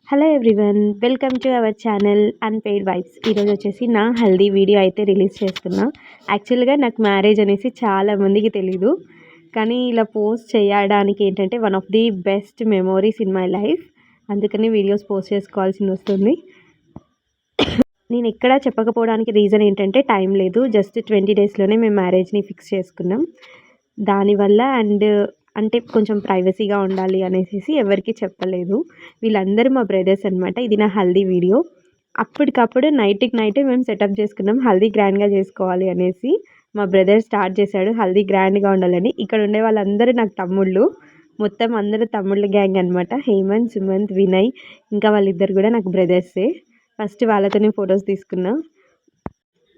Hello everyone, welcome to our channel unpaid vibes. ఈరోజు వచ్చేసి నా హల్దీ వీడియో అయితే రిలీజ్ చేస్తున్నా. యాక్చువల్గా నాకు మ్యారేజ్ అనేసి చాలా మందికి తెలీదు, కానీ ఇలా పోస్ట్ చేయడానికి ఏంటంటే one of the best memories in my life. అందుకని వీడియోస్ పోస్ట్ చేసుకోవాల్సి వస్తుంది. నేను ఎక్కడా చెప్పకపోవడానికి రీజన్ ఏంటంటే టైం లేదు. జస్ట్ 20 డేస్లోనే మేము మ్యారేజ్ని ఫిక్స్ చేసుకున్నాం. దానివల్ల అంటే కొంచెం ప్రైవసీగా ఉండాలి అనేసి ఎవరికి చెప్పలేదు. వీళ్ళందరూ మా బ్రదర్స్ అనమాట. ఇది నా హల్దీ వీడియో. అప్పటికప్పుడు నైట్కి నైటే మేము సెటప్ చేసుకున్నాం హల్దీ గ్రాండ్గా చేసుకోవాలి అనేసి. మా బ్రదర్ స్టార్ట్ చేశాడు హల్దీ గ్రాండ్గా ఉండాలని. ఇక్కడ ఉండే వాళ్ళందరూ నాకు తమ్ముళ్ళు, మొత్తం అందరూ తమ్ముళ్ళ గ్యాంగ్ అనమాట. హేమంత్, సుమంత్, వినయ్, ఇంకా వాళ్ళిద్దరు కూడా నాకు బ్రదర్సే. ఫస్ట్ వాళ్ళతోనే ఫొటోస్ తీసుకున్నా.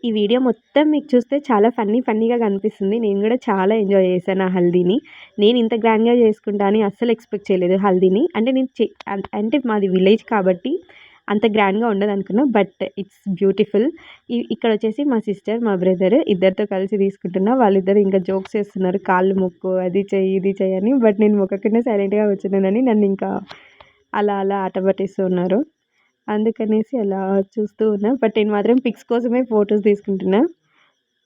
ఈ వీడియో మొత్తం మీకు చూస్తే చాలా ఫన్నీగా కనిపిస్తుంది. నేను కూడా చాలా ఎంజాయ్ చేశాను ఆ హల్దీని. నేను ఇంత గ్రాండ్గా చేసుకుంటా అని అస్సలు ఎక్స్పెక్ట్ చేయలేదు హల్దీని. అంటే అంటే మాది విలేజ్ కాబట్టి అంత గ్రాండ్గా ఉండదు అనుకున్నా, బట్ ఇట్స్ బ్యూటిఫుల్. ఇక్కడ వచ్చేసి మా సిస్టర్, మా బ్రదర్ ఇద్దరితో కలిసి తీసుకుంటున్నా. వాళ్ళిద్దరు ఇంకా జోక్స్ చేస్తున్నారు, కాళ్ళు మొక్కు, అది చెయ్యి ఇది చెయ్యి అని. బట్ నేను మొక్కకుండా సైలెంట్గా వచ్చినానని నన్ను ఇంకా అలా ఆట పట్టిస్తూ ఉన్నారు. అందుకనేసి అలా చూస్తూ ఉన్నా. బట్ నేను మాత్రం పిక్స్ కోసమే ఫొటోస్ తీసుకుంటున్నా.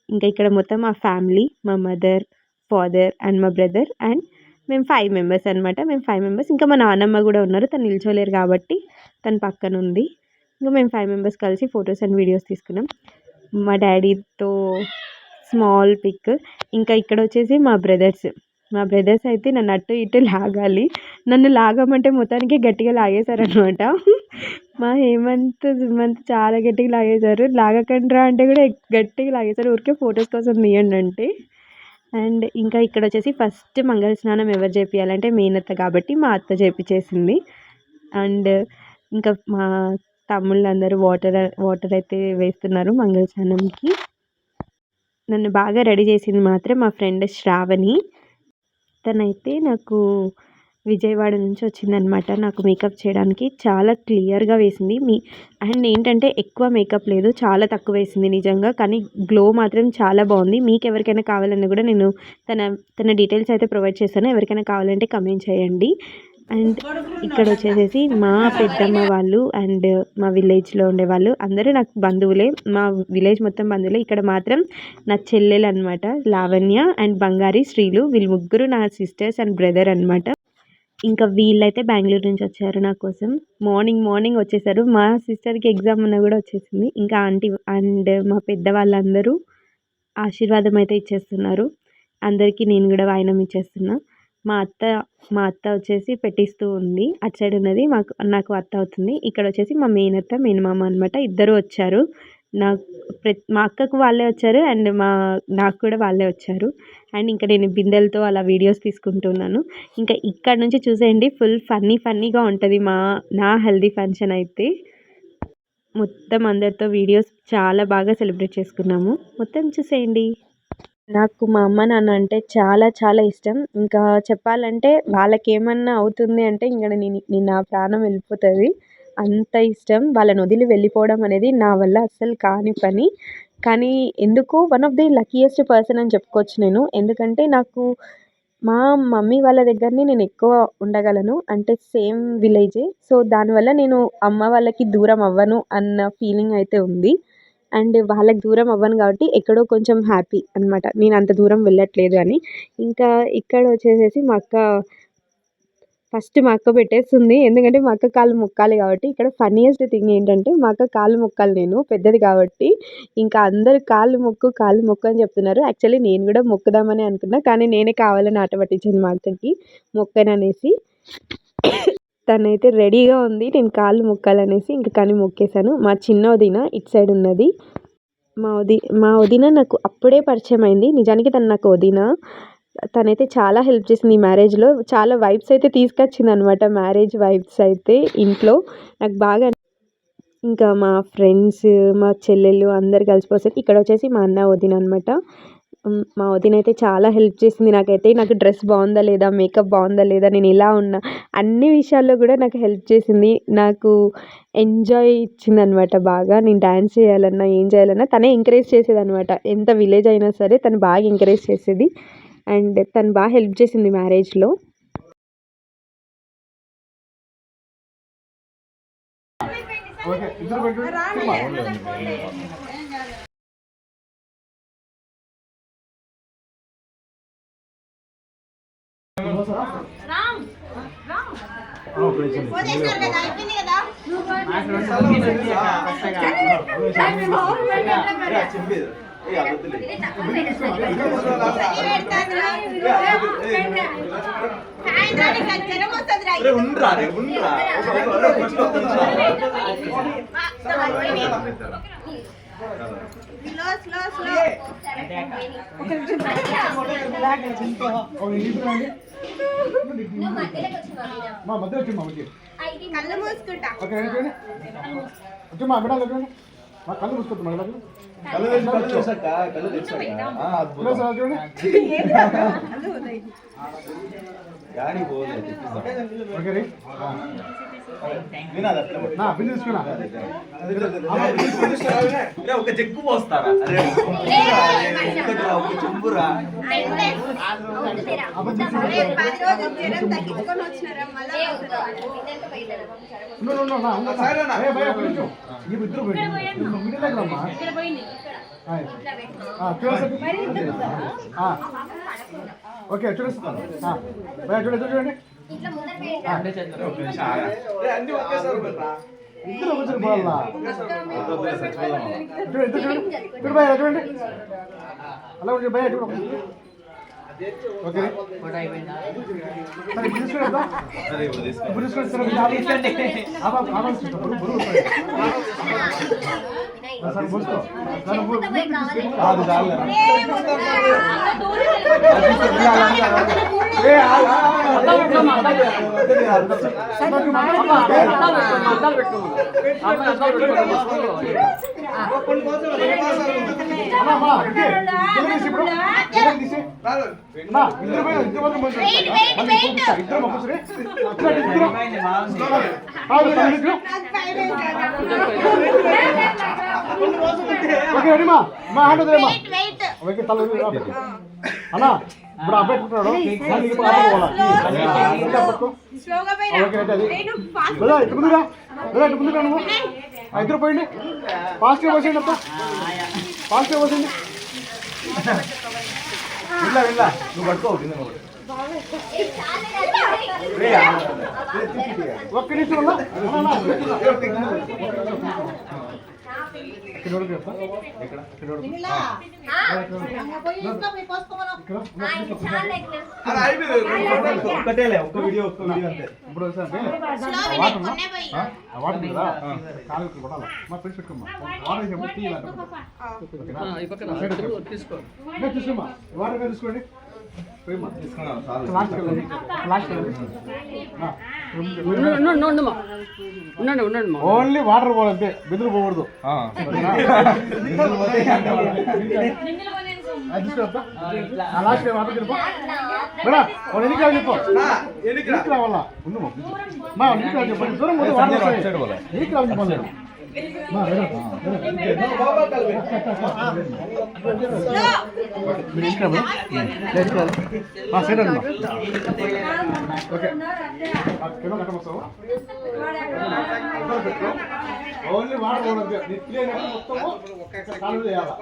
ఇంకా ఇక్కడ మొత్తం మా ఫ్యామిలీ, మా మదర్, ఫాదర్ అండ్ మా బ్రదర్ అండ్ మేము 5 మెంబర్స్ అనమాట. మేము 5 మెంబర్స్. ఇంకా మా నాన్నమ్మ కూడా ఉన్నారు. తను నిల్చోలేరు కాబట్టి తను పక్కన ఉంది. ఇంకా మేము 5 మెంబర్స్ కలిసి ఫొటోస్ అండ్ వీడియోస్ తీసుకున్నాం. మా డాడీతో స్మాల్ పిక్. ఇంకా ఇక్కడ వచ్చేసి మా బ్రదర్స్ అయితే నన్ను అటు ఇటు లాగాలి. నన్ను లాగమంటే మొత్తానికి గట్టిగా లాగేశారనమాట. మా హేమంత్, సుమంత్ చాలా గట్టిగా లాగేశారు. లాగకండ్రా అంటే కూడా గట్టిగా లాగేశారు, ఊరికే ఫొటోస్ కోసం తీయండి అంటే. అండ్ ఇంకా ఇక్కడ వచ్చేసి ఫస్ట్ మంగళ స్నానం ఎవరు చేపియాలంటే మేనత్త కాబట్టి మా అత్త చేపించేసింది. అండ్ ఇంకా మా తమ్ముళ్ళందరూ వాటర్ అయితే వేస్తున్నారు మంగళ స్నానంకి. నన్ను బాగా రెడీ చేసింది మాత్రం మా ఫ్రెండ్ శ్రావణి. తనైతే నాకు విజయవాడ నుంచి వచ్చిందనమాట నాకు మేకప్ చేయడానికి. చాలా క్లియర్గా వేసింది. అండ్ ఏంటంటే ఎక్కువ మేకప్ లేదు, చాలా తక్కువ వేసింది నిజంగా. కానీ గ్లో మాత్రం చాలా బాగుంది. మీకు ఎవరికైనా కావాలన్నా కూడా నేను తన డీటెయిల్స్ అయితే ప్రొవైడ్ చేస్తాను. ఎవరికైనా కావాలంటే కమెంట్ చేయండి. అండ్ ఇక్కడ వచ్చేసేసి మా పెద్దమ్మ వాళ్ళు అండ్ మా విలేజ్లో ఉండేవాళ్ళు అందరూ నాకు బంధువులే. మా విలేజ్ మొత్తం బంధువులే. ఇక్కడ మాత్రం నా చెల్లెలు అనమాట, లావణ్య అండ్ బంగారి, శ్రీలు. వీళ్ళు ముగ్గురు నా సిస్టర్స్ అండ్ బ్రదర్ అనమాట. ఇంకా వీళ్ళైతే బెంగళూరు నుంచి వచ్చారు నా కోసం. మార్నింగ్ వచ్చేసారు. మా సిస్టర్కి ఎగ్జామ్ ఉన్నా కూడా వచ్చేసింది. ఇంకా ఆంటీ అండ్ మా పెద్దవాళ్ళందరూ ఆశీర్వాదం అయితే ఇచ్చేస్తున్నారు. అందరికీ నేను కూడా వాయినం ఇచ్చేస్తున్నా. మా అత్త వచ్చేసి పెట్టిస్తూ ఉంది. అటు సైడ్ ఉన్నది నాకు అత్త అవుతుంది. ఇక్కడ వచ్చేసి మా మేనత్త, మేనమామ అనమాట. ఇద్దరు వచ్చారు. మా అక్కకు వాళ్ళే వచ్చారు అండ్ నాకు కూడా వాళ్ళే వచ్చారు. అండ్ ఇంకా నేను బిందెలతో అలా వీడియోస్ తీసుకుంటున్నాను. ఇంకా ఇక్కడ నుంచి చూసేయండి, ఫుల్ ఫన్నీగా ఉంటుంది నా హెల్దీ ఫంక్షన్ అయితే. మొత్తం అందరితో వీడియోస్ చాలా బాగా సెలబ్రేట్ చేసుకున్నాము. మొత్తం చూసేయండి. నాకు మా అమ్మ నాన్న అంటే చాలా ఇష్టం. ఇంకా చెప్పాలంటే వాళ్ళకేమన్నా అవుతుంది అంటే ఇంక నేను నా ప్రాణం వెళ్ళిపోతుంది. అంత ఇష్టం. వాళ్ళని వదిలి వెళ్ళిపోవడం అనేది నా వల్ల అస్సలు కాని పని. కానీ ఎందుకో one of the luckiest person అని చెప్పుకోవచ్చు నేను. ఎందుకంటే నాకు మా మమ్మీ వాళ్ళ దగ్గరనే నేను ఎక్కువ ఉండగలను. అంటే సేమ్ విలేజే. సో దానివల్ల నేను అమ్మ వాళ్ళకి దూరం అవ్వను అన్న ఫీలింగ్ అయితే ఉంది. అండ్ వాళ్ళకి దూరం అవ్వను కాబట్టి ఎక్కడో కొంచెం హ్యాపీ అనమాట, నేను అంత దూరం వెళ్ళట్లేదు అని. ఇంకా ఇక్కడ వచ్చేసేసి ఫస్ట్ మా అక్క పెట్టేస్తుంది. ఎందుకంటే మా అక్క కాళ్ళు మొక్కాలి కాబట్టి. ఇక్కడ ఫన్నీయెస్ట్ థింగ్ ఏంటంటే మా అక్క కాళ్ళు మొక్కాలి, నేను పెద్దది కాబట్టి. ఇంకా అందరు కాళ్ళు మొక్కు అని చెప్తున్నారు. యాక్చువల్లీ నేను కూడా మొక్కుదామని అనుకున్నా, కానీ నేనే కావాలని ఆట పట్టించాను మా అక్కకి మొక్కననేసి. తనైతే రెడీగా ఉంది నేను కాళ్ళు మొక్కాలనేసి. ఇంకా కానీ మొక్కేశాను. మా చిన్న వదిన ఇటు సైడ్ ఉన్నది. మా వదిన నాకు అప్పుడే పరిచయం అయింది. నిజానికి తను నాకు వదిన. తనైతే చాలా హెల్ప్ చేసింది ఈ మ్యారేజ్లో. చాలా వైబ్స్ అయితే తీసుకొచ్చింది అనమాట, మ్యారేజ్ వైబ్స్ అయితే ఇంట్లో నాకు బాగా. ఇంకా మా ఫ్రెండ్స్, మా చెల్లెళ్ళు అందరు కలిసిపోతారు. ఇక్కడ వచ్చేసి మా అన్న వదిన అనమాట. మా వదిన అయితే చాలా హెల్ప్ చేసింది నాకైతే. నాకు డ్రెస్ బాగుందా లేదా, మేకప్ బాగుందా లేదా, నేను ఎలా ఉన్నా, అన్ని విషయాల్లో కూడా నాకు హెల్ప్ చేసింది. నాకు ఎంజాయ్ ఇచ్చిందనమాట బాగా. నేను డ్యాన్స్ చేయాలన్నా ఏం చేయాలన్నా తనే ఎంకరేజ్ చేసేదనమాట. ఎంత విలేజ్ అయినా సరే తను బాగా ఎంకరేజ్ చేసేది. అండ్ తను బాగా హెల్ప్ చేసింది మ్యారేజ్లో. ఓకే ఇద్దరు పెట్టండి మా మధ్య వచ్చి కళ్ళు మూసుకుంటా మా బిడ్డ మా కళ్ళు మూసుకుంటా మా కళ్ళు గాడి ఓకే ఒక చెక్కు పోస్తారా ఒక చెంబురా ఓకే చూపిస్తాను చూడండి ఇద్దరు వచ్చారు బాగా చూడండి అలా కొంచెం భయ చూడండి ఓకే అన్నా ఇప్పుడు అబ్బాయి ఇద్దరు పోయింది పాజిటివ్ పోసేయండి అప్ప పాజిటివ్ పోసేయండి వెళ్ళా నువ్వు పట్టుకోవు ఒక్క నిమిషం ఒక్కటేలే ఒక్క వీడియో అంతే ఇప్పుడు వాటర్ కదా కాలు కొట్టాలి మా ఫ్రెండ్స్ పెట్టుకోమ్మా వాటర్ తీసుకోమ్మా వాటర్ తీసుకోండి ఓన్లీ వాటర్ పోవాలంటే బిందులు పోకూడదు లాస్ట్ వాటర్ చెప్పు మేడం ఎన్నికి రావాలా మా ఎన్నికి రావాలి చెప్పండి దూరం ఎన్నికి రావాలి చెప్పలేదు ఓన్లీ వాటర్ మొత్తము కాలు చేయాలి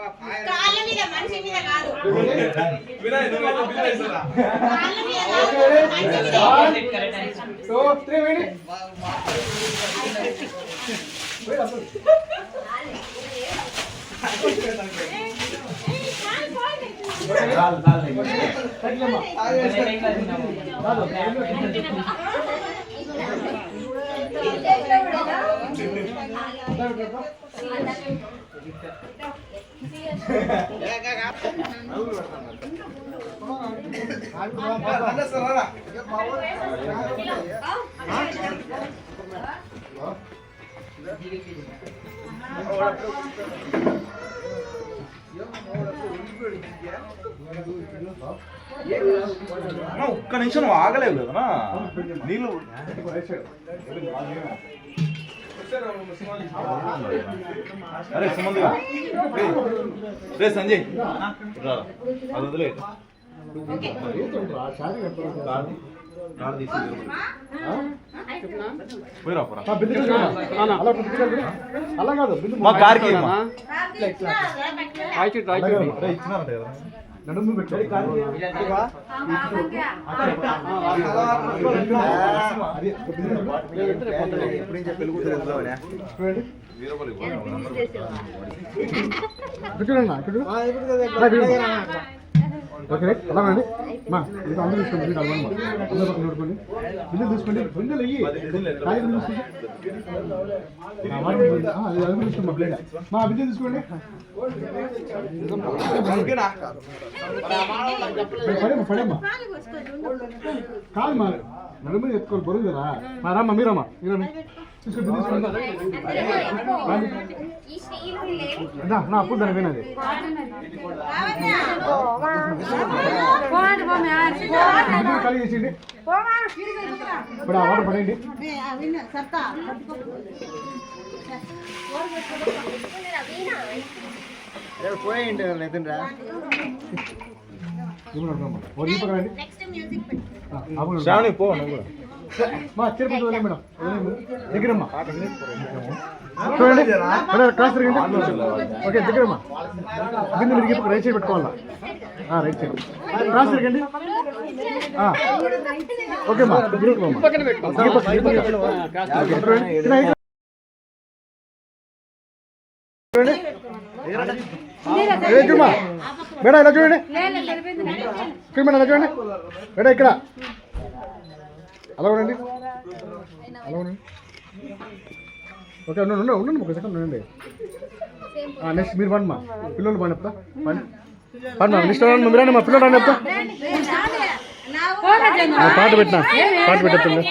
ఒక్క నిమిషం ఆగలేవు కదా నీళ్ళు అరే సుమంది రే సంజయ్ అది వదిలే అలా కాదు బిందు నడుము పెట్టాడు ఓకే అలాగండి మా ఇది అందరూ తీసుకోండి అందరూ పక్కన నోడుకోండి బిందెలు తీసుకోండి బిందెలు అయ్యి కాయ మా బిందెలు తీసుకోండి పడేమ్మా కాదు మా నడుము ఎత్తుకోవాలి బరువు కదా మా రామ్మా మీరమ్మా తీసుకోండి నా అప్పుడు దాని పోయినది ఖాళీ చేసిండి ఇప్పుడు ఆ వాటర్ పడండి పోయిండి లేదండి శ్రావణి పో మా తిరుపతి వదిలే మేడం దగ్గరమ్మా చూడండి క్లాస్ తిరగండి ఓకే దగ్గరమ్మా బిందు మీరు రైట్ సైడ్ పెట్టుకోవాలా రైట్ సైడ్ క్లాస్ తిరగండి ఓకే మా మేడం ఇలా చూడండి ఇక్కడ మేడం ఇలా చూడండి మేడం ఇక్కడ అలా ఉండండి అలా ఉండండి ఓకే ఉండండి ఉండండి ఒక సెకండ్ ఉండండి నెక్స్ట్ మీరు పండి మా పిల్లలు పండి చెప్తా పండి పండి మా నెక్స్ట్ మీరు మా పిల్లలు అని చెప్తా పాట పెట్టినా పాట పెట్టేస్తుంది